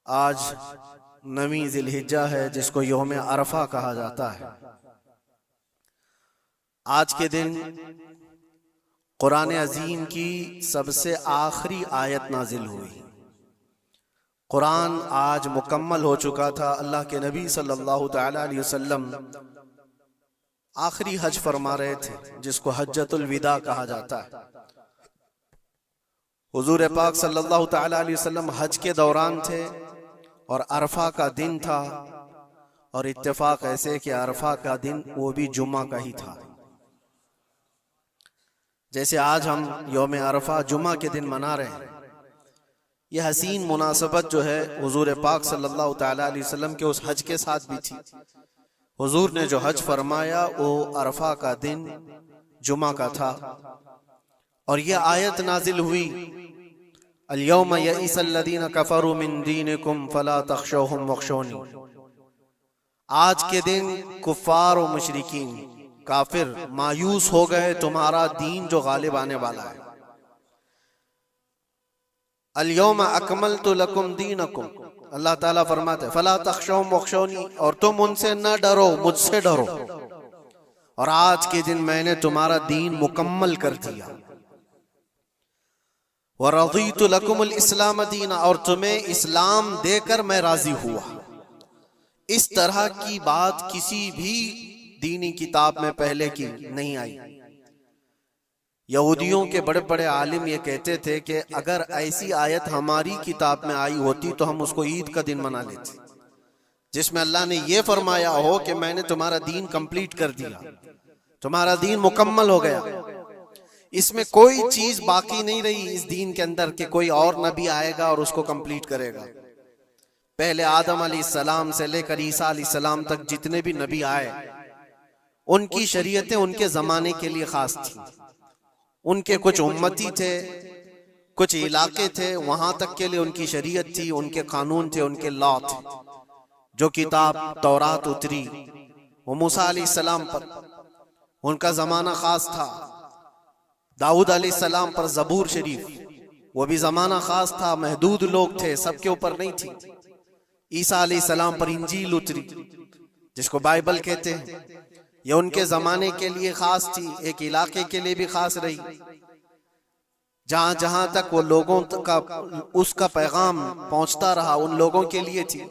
आज 9वीं ज़िलहिज्जा है, जिसको यौम अरफा कहा जाता है। आज के दिन कुरान अजीम की सबसे आखिरी आयत नाजिल हुई। कुरान आज मुकम्मल हो चुका था। अल्लाह के नबी सल्लल्लाहु तआला अलैहि वसल्लम आखिरी हज फरमा रहे थे, जिसको हज्जतुल विदा कहा जाता है। हुजूर पाक सल्लल्लाहु तआला अलैहि वसल्लम हज के दौरान थे और अरफा का दिन था, और इत्तेफाक ऐसे कि अरफा का दिन वो भी जुम्मा का ही था। जैसे आज हम यौम अरफा जुम्मा के दिन मना रहे हैं, यह हसीन मुनासबत जो है हुजूर पाक सल्लल्लाहु तआला अलैहि वसल्लम के उस हज के साथ भी थी। हुजूर ने जो हज फरमाया वो अरफा का दिन जुम्मा का था, और यह आयत नाजिल हुई, अल-यौम यइसल्लज़ीना कफ़रू मिन दीनिकुम फला तख़शौहुम वख़शौनी। आज के दिन कुफ़ार और मुशरिकीन काफिर मायूस हो गए, तुम्हारा दीन जो गालिब आने वाला है। अल-यौम अकमलतु लकुम दीनकुम, अल्लाह ताला फरमाते फला तख़शौहुम वख़शौनी, और तुम उनसे न डरो, मुझसे डरो। और आज के दिन मैंने तुम्हारा दीन मुकम्मल कर दिया। वरज़ीतु लकुमुल इस्लाम दीना, और तुम्हें इस्लाम देकर मैं राजी हुआ। इस तरह की बात किसी भी दीनी किताब में पहले की नहीं आई। यहूदियों के बड़े बड़े आलिम ये कहते थे कि अगर ऐसी आयत हमारी किताब में आई होती तो हम उसको ईद का दिन मना लेते, जिसमें अल्लाह ने ये फरमाया हो कि मैंने तुम्हारा दीन कंप्लीट कर दिया, तुम्हारा दीन मुकम्मल हो गया। इसमें कोई चीज बाकी नहीं रही इस दीन के अंदर कि कोई और नबी आएगा और उसको कंप्लीट करेगा। पहले आदम अलैहिस्सलाम से लेकर ईसा अलैहिस्सलाम तक जितने भी नबी आए, उनकी शरीयतें उनके जमाने के लिए खास थी। उनके कुछ उम्मती थे, कुछ इलाके थे, वहां तक के लिए उनकी शरीयत थी, उनके कानून थे, उनके लॉ थे। जो किताब तौरात उतरी वो मूसा अलैहिस्सलाम पर, उनका जमाना खास था। दाऊद अलैहिस्सलाम पर जबूर शरीफ, वो भी जमाना खास था, महदूद लोग थे, सबके ऊपर नहीं थी। ईसा अलैहिस्सलाम पर इंजील उतरी, जिसको बाइबल कहते हैं, ये उनके जमाने के लिए खास थी, एक इलाके के लिए भी खास रही। जहां जहां तक वो लोगों का उसका पैगाम पहुंचता रहा, उन लोगों के लिए थी।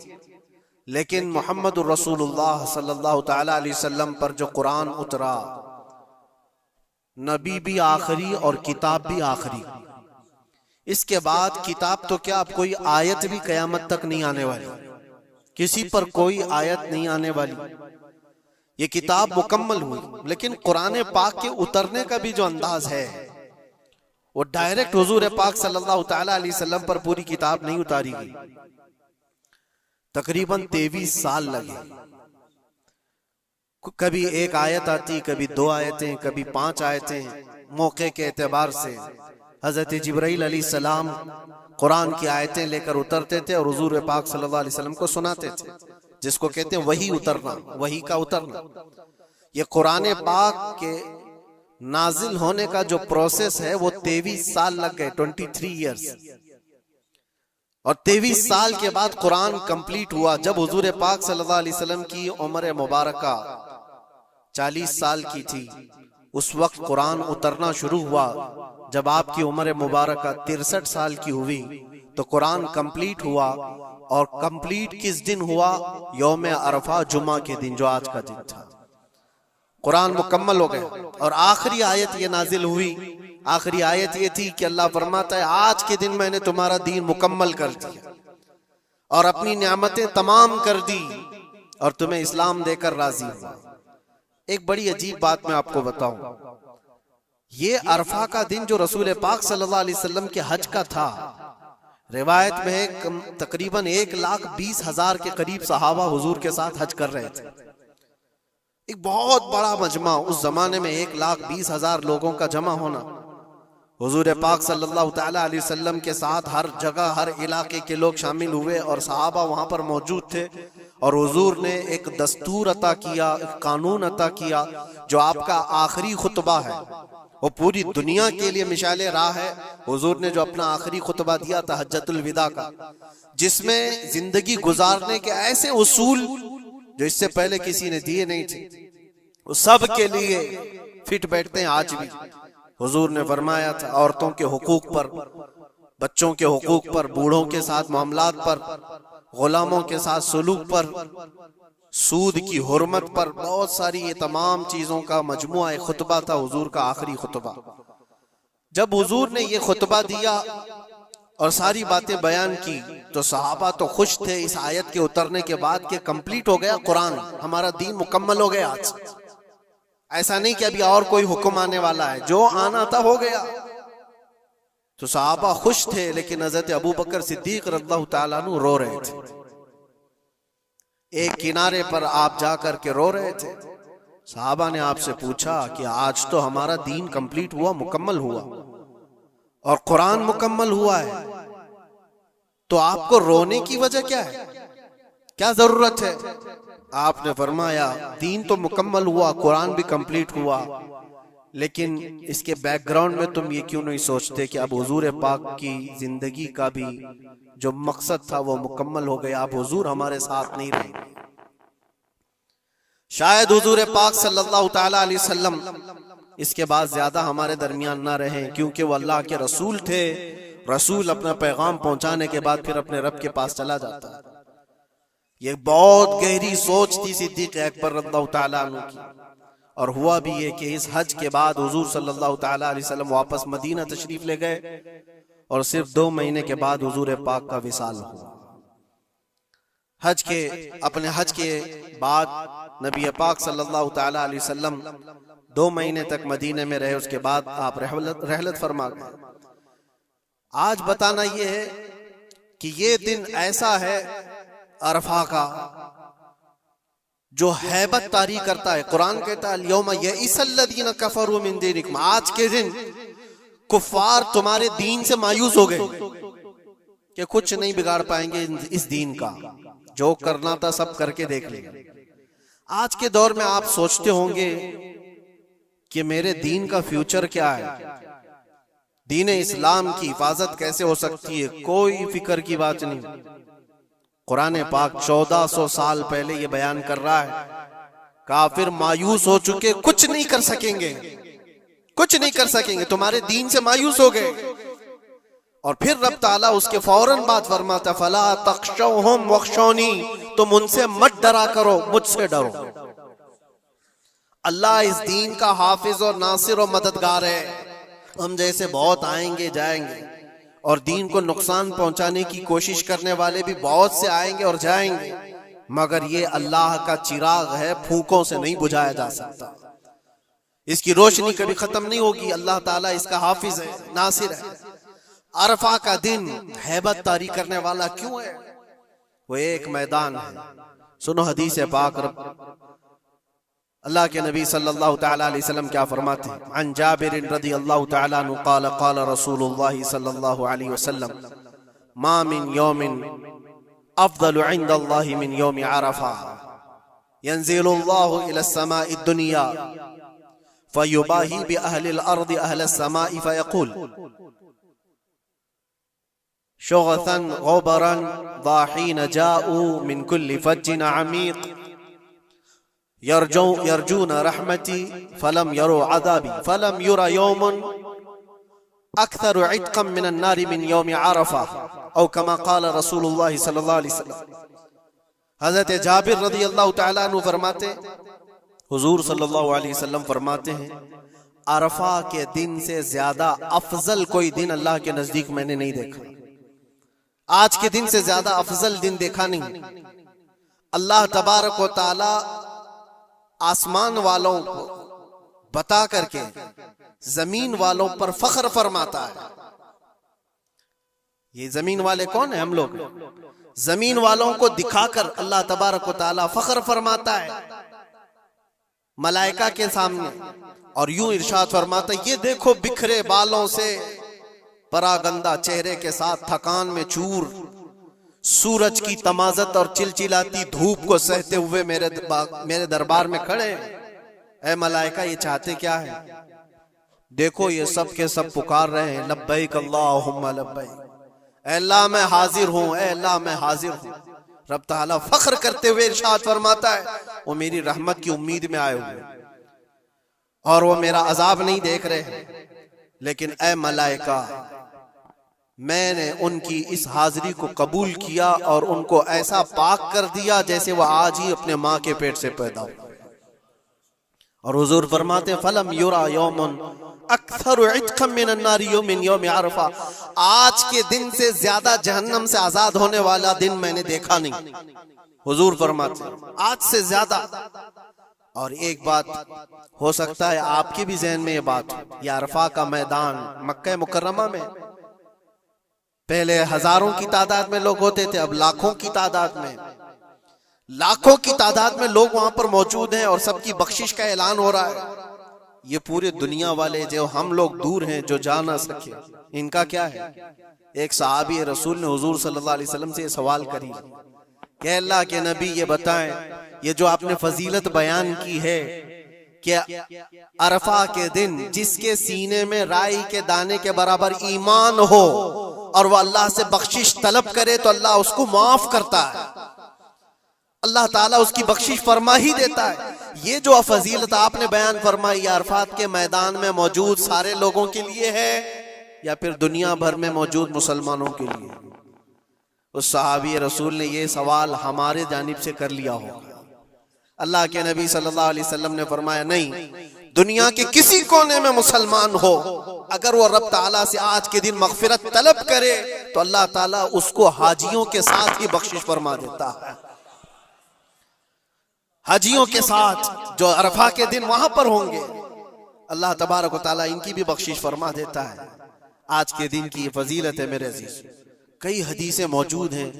लेकिन मुहम्मदुर रसूलुल्लाह सल्लल्लाहु तआला अलैहि वसल्लम पर जो कुरान उतरा, नबी भी आखिरी और किताब भी आखिरी। इसके बाद किताब तो क्या, अब कोई आयत भी कयामत तक नहीं आने वाली, किसी पर कोई आयत नहीं आने वाली। ये किताब मुकम्मल हुई, लेकिन कुरान पाक के उतरने का भी जो अंदाज है वो डायरेक्ट हुजूर पाक सल्लल्लाहु तआला अलैहि वसल्लम पर पूरी किताब नहीं उतारी गई। तकरीबन 23 साल लगे। कभी एक आयत आती, कभी 2 आयतें, कभी 5 आयतें। मौके के एतबार से हजरत जिब्राइल अलैहिस्सलाम कुरान की आयतें लेकर उतरते थे और हुजूर पाक सल्लल्लाहु अलैहि वसल्लम को सुनाते थे, जिसको कहते हैं वही उतरना, वही का उतरना। ये कुरान पाक के नाजिल होने का जो प्रोसेस है वो 23 साल लग गए, 23 इयर्स। और 23 साल के बाद कुरान कंप्लीट हुआ। जब हुजूर पाक सल्लल्लाहु अलैहि वसल्लम की उम्र मुबारका 40 साल की थी, उस वक्त कुरान उतरना शुरू हुआ। जब आपकी उम्र मुबारका 63 साल की हुई तो कुरान कंप्लीट हुआ। और कंप्लीट किस दिन हुआ? यौम अरफा जुम्मा के दिन, जो आज का दिन था। कुरान मुकम्मल हो गया और आखिरी आयत ये नाजिल हुई। आखिरी आयत ये थी कि अल्लाह फरमाता है, आज के दिन मैंने तुम्हारा दीन मुकम्मल कर दिया और अपनी नेमतें तमाम कर दी और तुम्हें इस्लाम देकर राजी हुआ। एक बड़ी अजीब बात मैं आपको बताऊं, ये अरफा का दिन जो रसूल पाक सल्लल्लाहु अलैहि वसल्लम के हज का था, रिवायत में तकरीबन 1,20,000 के करीब सहाबा हुजूर के साथ हज कर रहे थे। एक बहुत बड़ा मजमा, उस जमाने में 1,20,000 लोगों का जमा होना। हुजूर पाक सल्लल्लाहु तआला अलैहि वसल्लम के साथ हर जगह, हर इलाके के लोग शामिल हुए और सहाबा वहां पर मौजूद थे। और हुजूर ने एक दस्तूर अता किया, एक कानून अता किया, जो आपका आखिरी खुतबा है, वो पूरी दुनिया के लिए मिसाल राह है। हुजूर ने जो अपना आखिरी खुतबा दिया था हज्जतुल विदा का, जिसमें जिंदगी गुजारने के ऐसे उसूल जो इससे पहले किसी ने दिए नहीं थे, वो सब के लिए फिट बैठते हैं आज भी। हुजूर ने फरमाया था औरतों के हुकूक पर, बच्चों के हुकूक पर, बूढ़ों के साथ मामलात पर, गुलामों के साथ सुलूक पर, सूद की हुर्मत पर, बहुत सारी ये तमाम चीजों का मजमुआ एक खुतबा था, हुजूर का आखिरी खुतबा। जब हुजूर ने ये खुतबा दिया और सारी बातें बयान की तो सहाबा तो खुश थे इस आयत के उतरने के बाद कि कंप्लीट हो गया कुरान, हमारा दीन मुकम्मल हो गया आज। ऐसा नहीं कि अभी और कोई हुक्म आने वाला है, जो आना था हो गया। तो सहाबा खुश थे, लेकिन हजरत अबू बकर सिद्दीक रज़ियल्लाहु ताला अन्हु रो रहे थे। एक किनारे पर आप जाकर के रो रहे थे। सहाबा ने आपसे पूछा कि आज तो हमारा दीन कंप्लीट हुआ, मुकम्मल हुआ और कुरान मुकम्मल हुआ है, तो आपको रोने की वजह क्या है, क्या जरूरत है? आपने फरमाया दीन तो मुकम्मल हुआ, कुरान भी कंप्लीट हुआ, लेकिन इसके बैकग्राउंड में तुम ये क्यों नहीं सोचते कि अब हुजूर पाक की जिंदगी का भी जो मकसद था वो मुकम्मल हो गया, अब हुजूर हमारे साथ नहीं रहेंगे। शायद हुजूर पाक सल्लल्लाहु ताला अलैहि वसल्लम इसके बाद ज्यादा हमारे दरमियान ना रहे, क्योंकि वो अल्लाह के रसूल थे। रसूल अपना पैगाम पहुंचाने के बाद फिर अपने रब के पास चला जाता है। ये बहुत गहरी सोच थी सिद्दीक अकबर रज़ियल्लाहु ताला अन्हु की। और हुआ भी ये कि इस हज के बाद हुजूर सल्लल्लाहु ताला अलैहि वसल्लम वापस मदीना तशरीफ ले गए और सिर्फ 2 महीने के बाद हुजूर पाक का विसाल हुआ। अपने हज के बाद नबी पाक सल्लल्लाहु ताला अलैहि वसल्लम 2 महीने तक मदीने में रहे, उसके बाद आप रहलत फरमा गए। आज बताना यह है कि ये दिन ऐसा है अरफा का जो हैबत तारी करता है। कुरान कहता है अल-यौमा यइसल्लज़ीना कफरू मिन दीनिकुम, आज के दिन कुफ्फार तुम्हारे दीन से मायूस हो गए कि कुछ नहीं बिगाड़ पाएंगे इस दीन का, जो करना था सब करके देख लेंगे। आज के दौर में आप सोचते होंगे कि मेरे दीन का फ्यूचर क्या है, दीन इस्लाम की हिफाजत कैसे हो सकती है, कोई फिक्र की बात नहीं। कुरान पाक 1400 साल पहले ये बयान कर रहा है, काफिर मायूस हो चुके, कुछ नहीं कर सकेंगे, कुछ नहीं कर सकेंगे, तुम्हारे दीन से मायूस हो गए। और फिर रब ताला उसके फौरन बाद फरमाता फला तख्शौहुम वख्शौनी, तुम उनसे मत डरा करो, मुझसे डरो। अल्लाह इस दीन का हाफिज और नासिर और मददगार है। हम जैसे बहुत आएंगे जाएंगे और दीन को नुकसान पहुंचाने की कोशिश करने वाले भी बहुत से आएंगे और जाएंगे, मगर ये अल्लाह का चिराग है, फूकों से नहीं बुझाया जा सकता। इसकी रोशनी कभी खत्म नहीं होगी। अल्लाह ताला इसका हाफिज है, नासिर है। अरफा का दिन हैबत तारी करने वाला क्यों है? वो एक मैदान है। सुनो हदीस पाक, अल्लाह के नबी सल्लल्लाहु ताला अलैहि वसल्लम क्या फरमाते हैं? अन जाबिर रज़ियल्लाहु ताला अन्हु क़ाल क़ाल रसूलुल्लाह सल्लल्लाहु अलैहि वसल्लम मा मिन यौमिन अफ़ज़लु इंदल्लाहि मिन यौमि अरफा यंज़िलुल्लाहु इला समाई दुनिया फयुबाही बि अहलिल अर्दि अहलस समाई फयक़ूल शुग़सन ग़ुबरन ज़ाहीन जाऊ मिन कुल्लि फज्जिन अमीक़ यरजून रहमती फलम यरो अज़ाबी फलम युरा यौमुन अक्सर इत्क़म मिनन नारि मिन यौमि अरफा औ कमा क़ाल रसूलुल्लाह सल्लल्लाहु अलैहि वसल्लम। हज़रत जाबिर रज़ियल्लाहु ताला अन्हु फरमाते, हुजूर सल्लल्लाहु अलैहि वसल्लम फरमाते हैं, अरफा के दिन से ज्यादा अफजल कोई दिन अल्लाह के नजदीक मैंने नहीं देखा। आज के दिन से ज्यादा अफजल दिन देखा नहीं। अल्लाह तबारक व तआला आसमान वालों को बता करके जमीन वालों पर फख्र फरमाता है। ये जमीन वाले कौन है? हम लोग। जमीन वालों को दिखाकर अल्लाह तबारक व तआला फख्र फरमाता है मलाइका के सामने, और यूं इरशाद फरमाता है, ये देखो बिखरे बालों से परागंदा चेहरे के साथ थकान में चूर, सूरज की तमाजत और चिलचिलाती धूप को सहते हुए मेरे दरबार में खड़े। ऐ मलाइका, ये चाहते क्या है? देखो ये सब के सब पुकार रहे हैं लब्बैक अल्लाहुम्मा लब्बैक, ऐ अल्लाह मैं हाजिर हूं, ऐ अल्लाह मैं हाजिर हूं। रब ताला फख्र करते हुए इरशाद फरमाता है वो मेरी रहमत की उम्मीद में आए हुए और वो मेरा अजाब नहीं देख रहे, लेकिन ऐ मलाइका मैंने उनकी इस हाजिरी को कबूल किया और उनको ऐसा पाक कर दिया जैसे वह आज ही अपने माँ के पेट से पैदा हुआ। और हुजूर फरमाते फलम युरा यौमुन अक्सर इत्कम मिनन नारी यौमिन यौम अरफा, आज के दिन से ज्यादा जहन्नम से आजाद होने वाला दिन मैंने देखा नहीं। हुजूर फरमाते आज से ज्यादा। और एक बात हो सकता है आपके भी जहन में ये बात हो, ये अरफा का मैदान मक्का मुकर्रमा में पहले हजारों की तादाद में लोग होते थे, अब लाखों की तादाद में, लाखों की तादाद में लोग वहां पर मौजूद हैं और सबकी बख्शिश का ऐलान हो रहा है। ये पूरे दुनिया वाले जो हम लोग दूर हैं जो जा ना सके, इनका क्या है? एक सहाबी रसूल ने हुजूर सल्लल्लाहु अलैहि वसल्लम से सवाल करी कि अल्लाह के नबी ये बताएं, ये जो आपने फजीलत बयान की है क्या अरफा के दिन जिसके सीने में राई के दाने के बराबर ईमान हो और वह अल्लाह से बख्शिश तलब करे तो अल्लाह उसको माफ करता है, अल्लाह ताला उसकी बख्शिश फरमा ही देता है। ये जो फजीलत आपने बयान फरमाई अरफात के मैदान में मौजूद सारे लोगों के लिए है या फिर दुनिया भर में मौजूद मुसलमानों के लिए? उस सहाबी रसूल ने ये सवाल हमारे जानिब से कर लिया होगा। अल्लाह के नबी सल्लल्लाहु अलैहि वसल्लम ने फरमाया नहीं, दुनिया के किसी कोने में मुसलमान हो अगर वो रब ताला से आज के दिन मगफिरत तलब करे तो अल्लाह ताला उसको हाजियों के साथ ही बख्शिश फरमा देता है। हाजियों के साथ जो अरफा के दिन वहां पर होंगे अल्लाह तबारक व तआला इनकी भी बख्शिश फरमा देता है। आज के दिन की फजीलत है मेरे अजीज, कई हदीसें मौजूद हैं।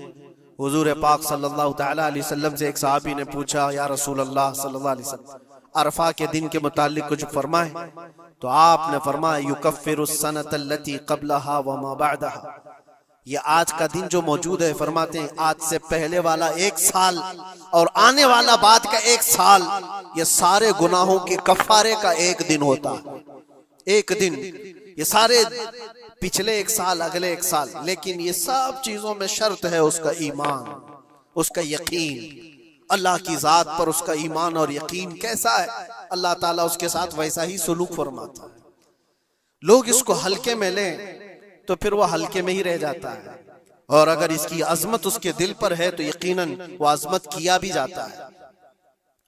हुजूर पाक सल्लल्लाहु तआला अलैहि वसल्लम से एक सहाबी ने पूछा या रसूल अल्लाह सल्लल्लाहु अलैहि वसल्लम अरफा के दिन के मुतालिक कुछ फरमाए, तो आपने फरमाया युकफ्फिरुस सनतल्लती क़ब्लहा व मा बअदहा, ये आज का दिन जो मौजूद है फरमाते हैं आज से पहले वाला एक साल और आने वाला बाद का एक साल, ये सारे गुनाहों के कफारे का एक दिन होता है। एक दिन ये सारे पिछले एक साल अगले एक साल, लेकिन ये सब चीजों में शर्त है उसका ईमान, उसका यकीन, अल्लाह की जात पर उसका ईमान और यकीन कैसा है, अल्लाह ताला उसके साथ वैसा ही सुलूक फरमाता है। लोग इसको हल्के में लें तो फिर वह हल्के में ही रह जाता है, और अगर इसकी अजमत उसके दिल पर है तो यकीनन वो अजमत किया भी जाता है।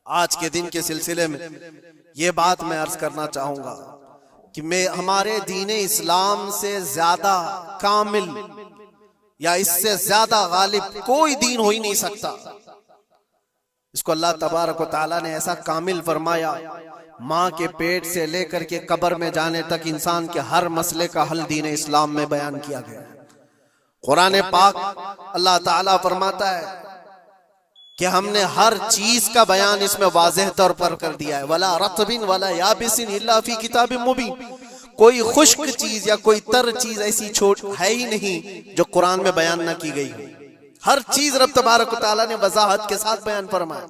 आज के दिन के सिलसिले में ये बात मैं अर्ज करना चाहूंगा कि मैं हमारे दीन इस्लाम से ज्यादा कामिल या इससे ज्यादा गालिब कोई दीन हो ही नहीं सकता। इसको अल्लाह तबारक व तआला ने ऐसा कामिल फरमाया, माँ के पेट से लेकर के कब्र में जाने तक इंसान के हर मसले का हल दीन इस्लाम में बयान किया गया। कुरान पाक अल्लाह ताला फरमाता है कि हमने हर चीज का बयान इसमें वाज़ेह तौर पर कर दिया है। वला रत्बिन वला याबिसिन इल्ला फी किताबिन मुबीन, कोई खुश्क चीज या कोई तर चीज ऐसी छोट है ही नहीं जो कुरान में बयान न की गई हो। हर चीज रब तबारक व तआला ने वजाहत के साथ बयान फरमाया।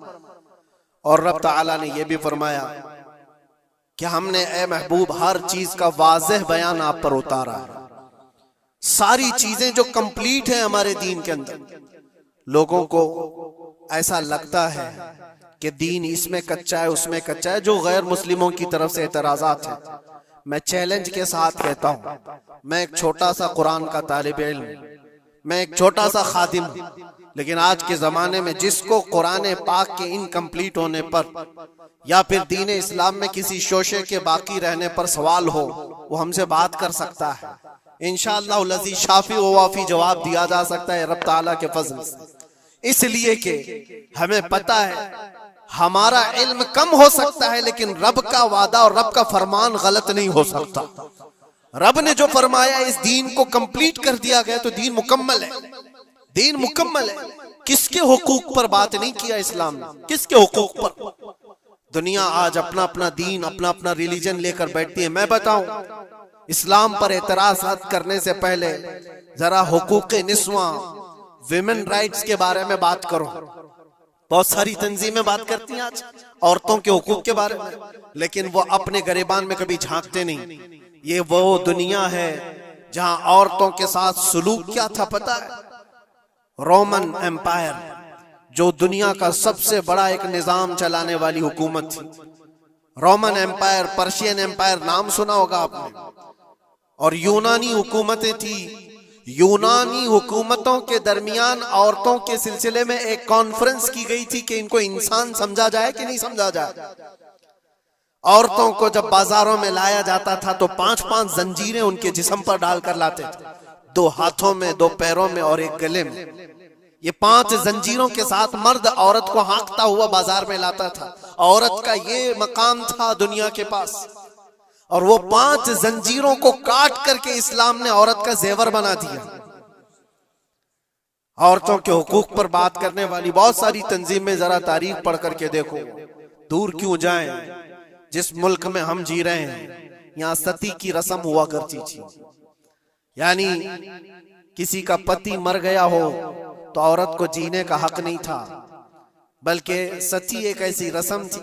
और रब तआला ने यह भी फरमाया कि हमने ए महबूब हर चीज का वाज़ेह बयान आप पर उतारा है। सारी चीजें जो कंप्लीट है हमारे दीन के अंदर, लोगों को ऐसा लगता है कि दीन इसमें कच्चा है उसमें कच्चा है, जो गैर मुस्लिमों की तरफ से एतराजात है। मैं चैलेंज के साथ कहता हूं, मैं एक छोटा सा कुरान का तालिब इल्म, मैं एक छोटा सा खादिम हूं, लेकिन आज के जमाने में जिसको कुरान पाक के इनकम्प्लीट होने पर या फिर दीन इस्लाम में किसी शोशे के बाकी रहने पर सवाल हो, वो हमसे बात कर सकता है। इंशाअल्लाह लज़ी शाफी व वाफी जवाब दिया जा सकता है रब ताला के फजल से, इसलिए कि हमें पता है हमारा इल्म कम हो सकता है लेकिन रब का वादा और रब का फरमान गलत नहीं हो सकता। रब ने जो फरमाया इस दीन को कंप्लीट कर दिया गया तो दीन मुकम्मल है, दीन मुकम्मल है। किसके हुकूक पर बात नहीं किया इस्लाम ने, किसके हुकूक पर? दुनिया आज अपना अपना दीन अपना अपना रिलीजन लेकर बैठती है। मैं बताऊं, इस्लाम पर एतराज करने से पहले जरा हुकूक निस्वा विमेन राइट्स के बारे में बात करो। बहुत सारी तंजीमें बात करती हैं आज औरतों के हुकूक के बारे में, लेकिन वो अपने गरेबान में कभी झांकते नहीं। ये वो दुनिया है जहां औरतों के साथ सुलूक क्या था पता है? रोमन एम्पायर, जो दुनिया का सबसे बड़ा एक निजाम चलाने वाली हुकूमत थी। रोमन एम्पायर, पर्शियन एम्पायर, नाम सुना होगा आपने। और यूनानी हुकूमतें थी। यूनानी हुकूमतों के दरमियान औरतों के सिलसिले में एक कॉन्फ्रेंस की गई थी कि इनको इंसान समझा जाए कि नहीं समझा जाए। औरतों को जब बाजारों में लाया जाता था तो 5-5 जंजीरें उनके जिस्म पर डालकर लाते थे, 2 हाथों में, 2 पैरों में और 1 गले में। ये 5 जंजीरों के साथ मर्द औरत को हाँकता हुआ बाजार में लाता था। औरत का ये मकाम था दुनिया के पास। और वो 5 जंजीरों को काट करके इस्लाम ने औरत का जेवर बना दिया। औरतों के हुकूक पर बात करने वाली बहुत सारी तंजीमें, जरा तारीख पढ़ करके देखो। दूर क्यों जाएं, जिस मुल्क में हम जी रहे हैं यहाँ सती की रस्म हुआ करती थी। यानी किसी का पति मर गया हो तो औरत को जीने का हक नहीं था, बल्कि सती एक ऐसी रस्म थी।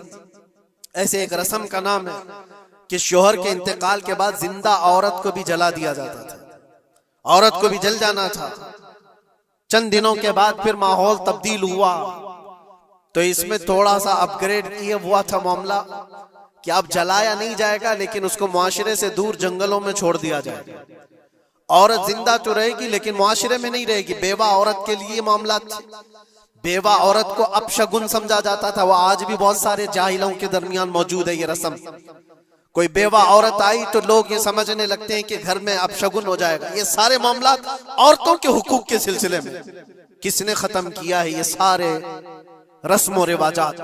ऐसे एक रस्म का नाम है कि शोहर के इंतकाल के बाद जिंदा औरत को भी जला दिया जाता था। औरत को भी जल जाना था। चंद दिनों के बाद फिर माहौल तब्दील हुआ तो इसमें थोड़ा सा अपग्रेड किया हुआ था मामला कि अब जलाया नहीं जाएगा, लेकिन उसको मुआशरे से दूर जंगलों में छोड़ दिया जाएगा। औरत जिंदा तो रहेगी लेकिन मुआशरे में नहीं रहेगी। बेवा औरत के लिए मामला था। बेवा औरत को अपशगुन समझा जाता था। वो आज भी बहुत सारे जाहिलों के दरमियान मौजूद है ये रस्म। कोई बेवा औरत आई तो लोग ये समझने लगते हैं कि घर में अपशगुन हो जाएगा। ये सारे मामला औरतों के हुकूक के सिलसिले में किसने खत्म किया है? ये सारे रस्म और रिवाजात।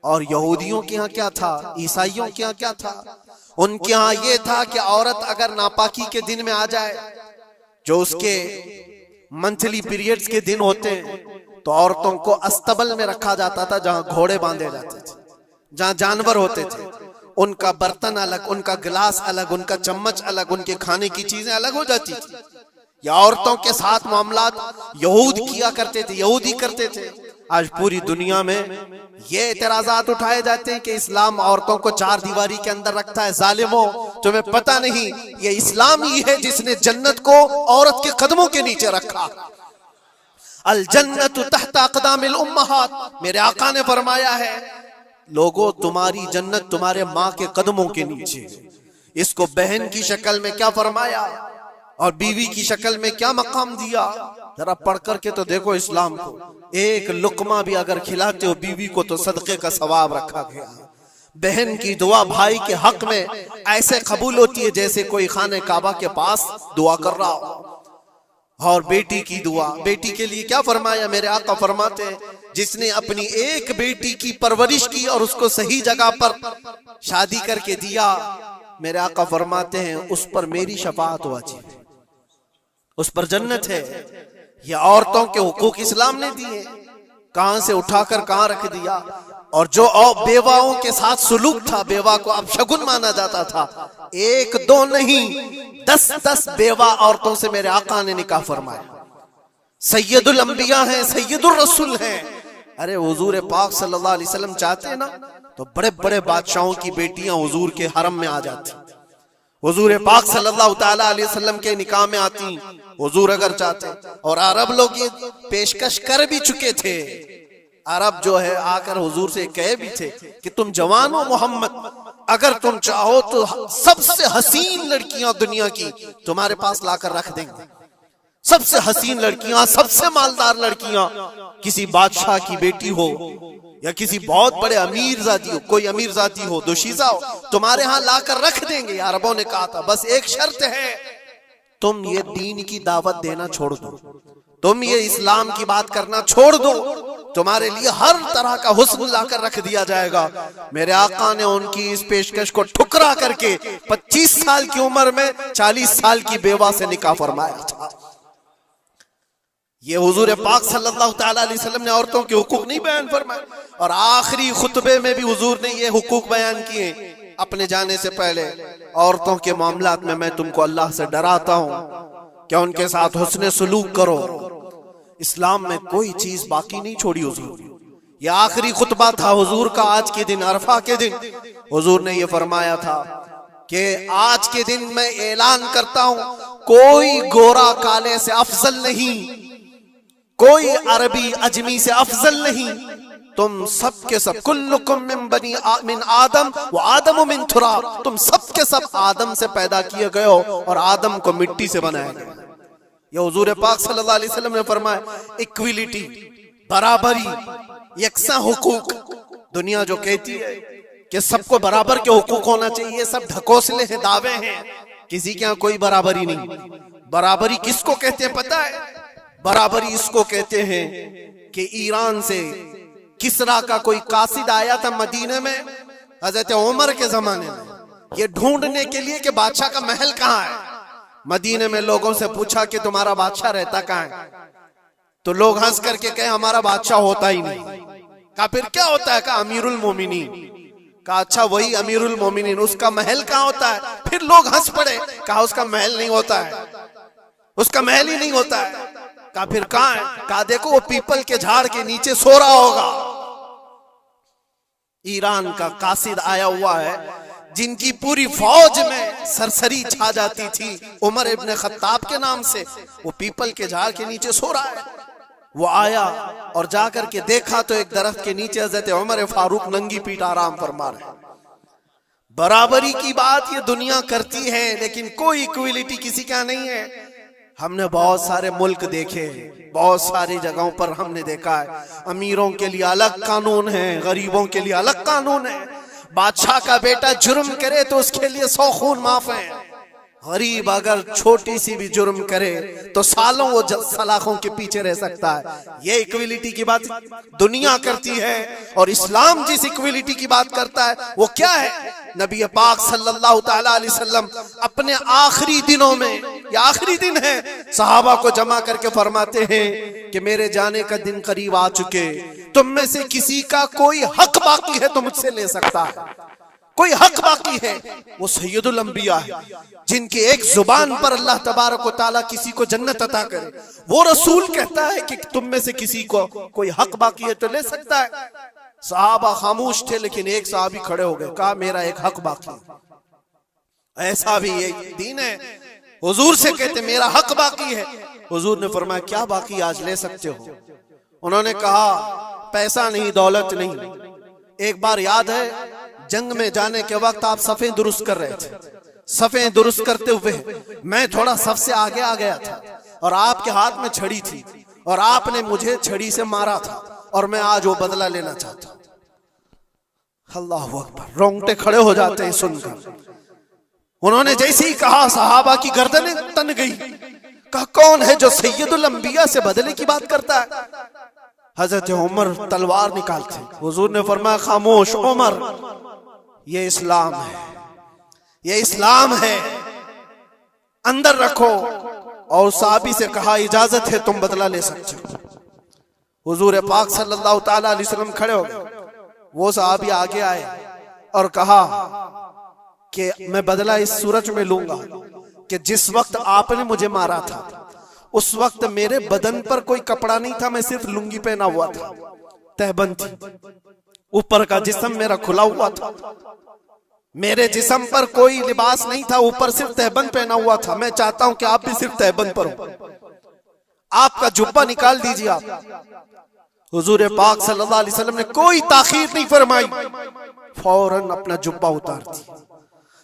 और यहूदियों के यहाँ क्या था, ईसाइयों के यहाँ क्या था? उनके यहाँ ये था कि औरत अगर नापाकी के दिन में आ जाए, जो उसके मंथली पीरियड्स के दिन होते हैं, तो औरतों को अस्तबल में रखा जाता था, जहां घोड़े बांधे जाते थे, जहां जानवर होते थे। उनका बर्तन अलग, उनका गिलास अलग, उनका चम्मच अलग, उनके खाने की चीजें अलग हो जाती थी। या औरतों के साथ मामलात यहूद किया करते थे, यहूदी करते थे। आज पूरी दुनिया में ये एतराजात उठाए जाते हैं कि इस्लाम औरतों को 4 दीवारी के अंदर रखता है। जालिमों, तुम्हें पता नहीं ये इस्लाम ही है जिसने जन्नत को औरत के कदमों के नीचे रखा। अल जन्नतु तहत अक़दामिल उम्महात, मेरे आका ने फरमाया है लोगों तुम्हारी जन्नत तुम्हारे माँ के कदमों के नीचे। इसको बहन की शक्ल में क्या फरमाया और बीवी की शक्ल में क्या मकाम दिया, जरा पढ़ करके तो देखो इस्लाम को। एक लुकमा भी अगर खिलाते हो बीवी को तो सदके का सवाब रखा गया। बहन की दुआ भाई के हक में ऐसे कबूल होती है जैसे कोई खाने काबा के पास दुआ कर रहा हो। और बेटी की दुआ, बेटी के लिए क्या फरमाया? मेरे आका फरमाते हैं जिसने अपनी एक बेटी की परवरिश की और उसको सही जगह पर शादी करके दिया, मेरे आका फरमाते हैं उस पर मेरी शफाअत वाजिब है, उस पर जन्नत है। ये औरतों के हुकूक इस्लाम ने दिए, कहां से उठाकर कहां रख दिया। और जो बेवाओं के साथ सुलूक था, बेवा को अपशगुन माना जाता था। 1-2 नहीं 10-10 बेवा औरतों से मेरे आका ने निकाह फरमाया। सैयदुल अंबिया हैं, सैयदुल रसूल हैं। अरे हुजूर पाक सल्लल्लाहु अलैहि वसल्लम चाहते ना तो बड़े बड़े बादशाहों की बेटियां हुजूर के हरम में आ जाती। हुजूर पाक सल्लल्लाहु ताला अलैहि वसल्लम के निकाह में आती हुजूर अगर चाहते। और अरब लोग ये पेशकश कर भी चुके थे। अरब जो है आकर हुजूर से कहे भी थे कि तुम जवान हो मोहम्मद, अगर तुम चाहो तो सबसे हसीन लड़कियां दुनिया की तुम्हारे पास लाकर रख देंगे। सबसे हसीन लड़कियां, सबसे मालदार लड़कियां, किसी बादशाह की बेटी हो या किसी बहुत बड़े अमीर जाती हो, कोई अमीर जाती हो, दोशीजा हो, तुम्हारे यहाँ लाकर रख देंगे। अरबों ने कहा था बस एक शर्त है, तुम ये दीन की दावत देना छोड़ दो, तुम ये इस्लाम की बात करना छोड़ दो, तुम्हारे लिए हर तरह का हुस्न लाकर रख दिया जाएगा। मेरे आका ने उनकी इस पेशकश को ठुकरा करके 25 साल की उम्र में 40 साल की बेवा से निकाह फरमाया था। ये हुजूर पाक सल्लल्लाहु ताला अलैहि वसल्लम ने औरतों के हुकूक नहीं बयान फरमाए। और आखिरी खुतबे में भी हुजूर ने ये हुकूक बयान किए अपने जाने से पहले। औरतों के मामलात में मैं तुमको अल्लाह से डराता हूँ कि उनके साथ हुस्न सुलूक करो। इस्लाम में कोई चीज बाकी नहीं छोड़ी हुजूर। ये आखिरी खुतबा था हुजूर का आज के दिन, अरफा के दिन हुजूर ने ये फरमाया था कि आज के दिन मैं ऐलान करता हूं, कोई गोरा काले से अफजल नहीं, कोई अरबी अजमी से अफजल नहीं, तुम सब के सब कुल्लुकुम मिन आदम व आदम मिन तुराब, तुम सब के सब आदम से पैदा किए गए हो और आदम को मिट्टी से बनाया गया। ये हुजूर पाक सल्लल्लाहु अलैहि वसल्लम ने फरमाया इक्विलिटी, बराबरी, यकसा हुकूक। दुनिया जो कहती है कि सबको बराबर के हुकूक होना चाहिए, सब ढकोसले हैं, दावे हैं, किसी के यहाँ कोई बराबरी नहीं। बराबरी किसको कहते हैं पता है? बराबरी इसको कहते हैं कि ईरान से किसरा का कोई कासिद आया था मदीने में हजरत उमर के जमाने में, ये ढूंढने के लिए कि बादशाह का महल कहाँ है। मदीने में लोगों से पूछा कि तुम्हारा बादशाह रहता कहाँ है, तो लोग हंस करके कहे हमारा बादशाह होता ही नहीं। कहा फिर क्या होता है? कहा अमीरुल मोमिनीन। कहा अच्छा वही अमीरुल मोमिनीन, उसका महल कहाँ होता है? फिर लोग हंस पड़े, कहा उसका महल नहीं होता है, उसका महल ही नहीं होता है। कहा फिर कहाँ है? कहा देखो वो पीपल के झाड़ के नीचे सो रहा होगा। ईरान का कासिद आया हुआ है जिनकी पूरी फौज में सरसरी छा जाती थी उमर इब्न खत्ताब के नाम से, वो पीपल के झाड़ के नीचे सो रहा है। वो आया और जाकर के देखा तो एक दरख्त के नीचे हजरत उमर फारूक नंगी पीठ आराम फरमा रहे। बराबरी की बात ये दुनिया करती है, लेकिन कोई इक्विलिटी किसी का नहीं है। हमने बहुत सारे मुल्क देखे, बहुत सारी जगहों पर हमने देखा है अमीरों के लिए अलग कानून है, गरीबों के लिए अलग कानून है। बादशाह का बेटा जुर्म करे तो उसके लिए 100 खून माफ है, गरीब अगर छोटी सी भी जुर्म करे तो सालों वो सलाखों के पीछे रह सकता है। ये इक्विलिटी की बात दुनिया करती है, और इस्लाम जिस इक्विलिटी की बात करता है वो क्या है? नबी पाक सल्लल्लाहु ताला अलैहि वसल्लम अपने आखिरी दिनों में, या आखिरी दिन है, सहाबा को जमा करके फरमाते हैं कि मेरे जाने का दिन करीब आ चुके, तुम में से किसी का कोई हक बाकी है तो मुझसे ले सकता है। कोई हक बाकी है, वो सैयदुल अंबिया है, जिनकी एक जुबान पर अल्लाह तबारक व तआला किसी को जन्नत अता करे। वो रसूल कहता है कि तुम में से किसी को कोई हक बाकी है तो ले सकता है। सहाबा खामोश थे, लेकिन एक सहाबी खड़े हो गए, कहा मेरा एक हक बाकी है। ऐसा भी ये दीन है, हुजूर से कहते मेरा हक बाकी है। हुजूर ने फरमाया क्या बाकी, आज ले सकते हो। उन्होंने कहा पैसा नहीं, दौलत नहीं। एक बार याद है जंग में जाने के वक्त आप सफ़ें दुरुस्त कर रहे थे, सफ़ें दुरुस्त करते हुए मैं थोड़ा सफ से आगे आ गया था और आपके हाथ में छड़ी थी और आपने मुझे छड़ी से मारा था और मैं आज वो बदला लेना चाहता हूं। अल्लाह अकबर, रोंगटे खड़े हो जाते हैं सुनकर। उन्होंने जैसे ही कहा सहाबा की गर्दनें तन गई। कहा कौन है जो सैयदुल अंबिया से बदले की बात करता है? हजरत उमर तलवार निकालते। हुजूर ने फरमाया खामोश उमर, ये इस्लाम है, ये इस्लाम है, अंदर रखो। और साहबी से कहा इजाजत है, तुम बदला ले सकते हो। हुजूर पाक सल्लल्लाहु ताला अलैहि वसल्लम खड़े हो गए। वो साहबी आगे आए और कहा कि मैं बदला इस सूरज में लूंगा कि जिस वक्त आपने मुझे मारा था उस वक्त मेरे बदन पर कोई कपड़ा नहीं था, मैं सिर्फ लुंगी पहना हुआ था, तहबंद थी, ऊपर का जिस्म मेरा खुला हुआ था, मेरे जिस्म पर कोई लिबास नहीं था, ऊपर सिर्फ तहबंद पहना हुआ था। मैं चाहता हूं कि आप भी सिर्फ तहबंद पर हो, आपका जुब्बा निकाल दीजिए आप। हुजूर पाक सल्लल्लाहु अलैहि वसल्लम ने कोई ताखीर नहीं फरमाई, फौरन अपना जुब्बा उतार दिया।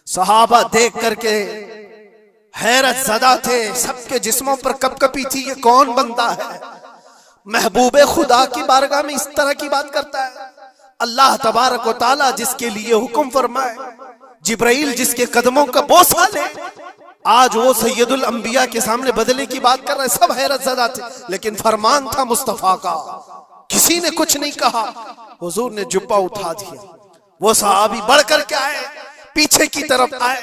सहाबा देख करके हैरत ज़दा थे, सबके जिस्मों पर कपकपी थी, ये कौन बंदा है महबूबे खुदा की बारगाह में इस तरह की बात करता है। अल्लाह तबारक व तआला जिसके लिए हुक्म फरमाए, जिब्राइल जिसके कदमों का बोसा ले, आज वो सैयदुल अंबिया के सामने बदले की बात कर रहे। सब हैरत ज़दा थे, लेकिन फरमान था मुस्तफा का, किसी ने कुछ नहीं कहा। हुजूर ने जुब्बा उठा दिया। वो सहाबी बढ़ कर के आए, पीछे की तरफ आए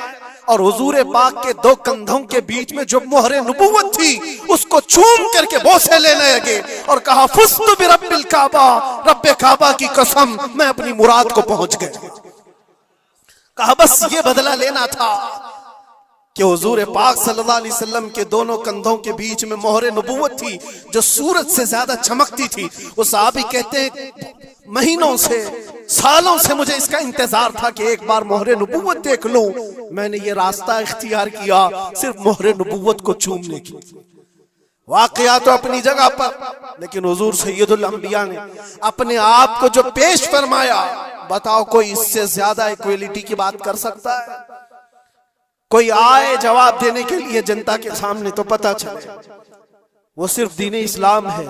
और हुजूर पाक के दो कंधों के बीच में जो मोहरे नबुव्वत थी उसको चूम करके बोसे लेने लगे और कहा फुस्तु बिरब्बिल काबा, रब्बे काबा की कसम मैं अपनी मुराद को पहुंच गया। कहा बस ये बदला लेना था कि हुजूर पाक सल्लल्लाहु अलैहि वसल्लम के दोनों कंधों के बीच में मोहरे नबुव्वत थी जो सूरज से ज्यादा चमकती थी। वो सहाबी कहते हैं महीनों से सालों से मुझे इसका इंतजार था कि एक बार मोहरे नबुव्वत देख लूं। मैंने ये रास्ता इख्तियार किया सिर्फ मोहरे नबुव्वत को चूमने की। वाकया तो अपनी जगह पर, लेकिन हुजूर सैयदुल अंबिया ने अपने आप को जो पेश फरमाया, बताओ कोई इससे ज्यादा इक्वलिटी की बात कर सकता है? कोई आए जवाब देने के लिए जनता के सामने तो पता चले वो सिर्फ दीन इस्लाम है।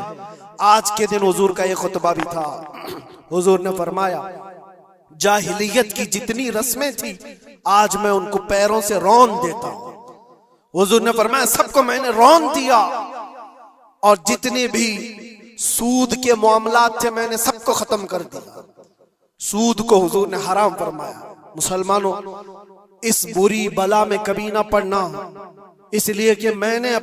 आज के दिन हुजूर का ये खुतबा भी था। हुजूर ने फरमाया जाहिलियत की जितनी रस्में थी आज मैं उनको पैरों से रौन देता हूं। हुजूर ने फरमाया सबको मैंने रौन दिया, और जितने भी सूद के मामलात थे मैंने सबको खत्म कर दिया। सूद को हुजूर ने हराम फरमाया। मुसलमानों, इस बुरी बला में कभी ना पड़ना, इसलिए कि मैंने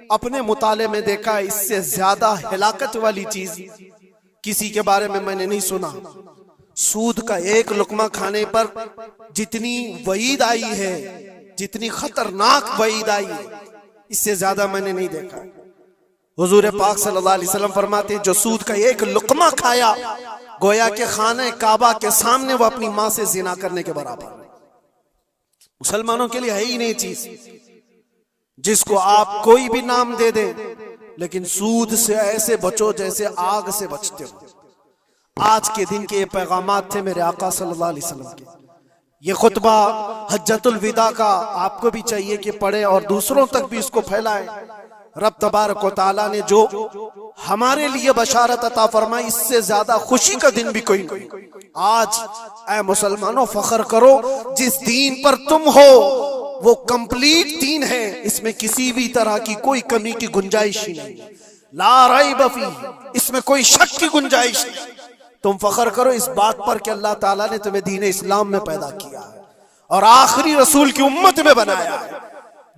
अपने मुताले में देखा इससे ज्यादा हिलाकत वाली चीज किसी के बारे में मैंने नहीं सुना। सूद का एक लुकमा खाने पर जितनी वईद आई है, जितनी खतरनाक वईद आई है, इससे ज्यादा मैंने नहीं देखा। हुजूर पाक सल्लल्लाहु अलैहि वसल्लम फरमाते हैं जो सूद का एक लुकमा खाया गोया के खाने काबा के सामने वो अपनी मां से जिना करने के बराबर। मुसलमानों के लिए है ही नहीं चीज जिसको आप कोई भी नाम दे दे, लेकिन सूद से ऐसे बचो जैसे आग से बचते हो। आज के दिन के ये पैगामात थे मेरे आका सल्लल्लाहु अलैहि वसल्लम के। ये खुतबा हज्जतुल विदा का आपको भी चाहिए कि पढ़े और दूसरों तक भी इसको फैलाए। रब तबारक व तआला ने जो हमारे लिए बशारत अता फरमाई, इससे ज्यादा खुशी का दिन भी कोई नहीं। आज ऐ मुसलमानों फख्र करो, जिस दीन पर तुम हो वो कंप्लीट दीन है, इसमें किसी भी तरह की कोई कमी की गुंजाइश ही नहीं, ला रैब फीह, इसमें कोई शक की गुंजाइश नहीं। तुम फख्र करो इस बात पर कि अल्लाह ताला ने तुम्हें दीन इस्लाम में पैदा किया है और आखिरी रसूल की उम्मत में बनाया है।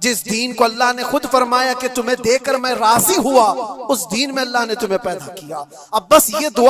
जिस दीन को अल्लाह ने खुद फरमाया कि तुम्हें देकर मैं राजी हुआ, उस दीन में अल्लाह ने तुम्हें पैदा किया। अब बस ये दुआ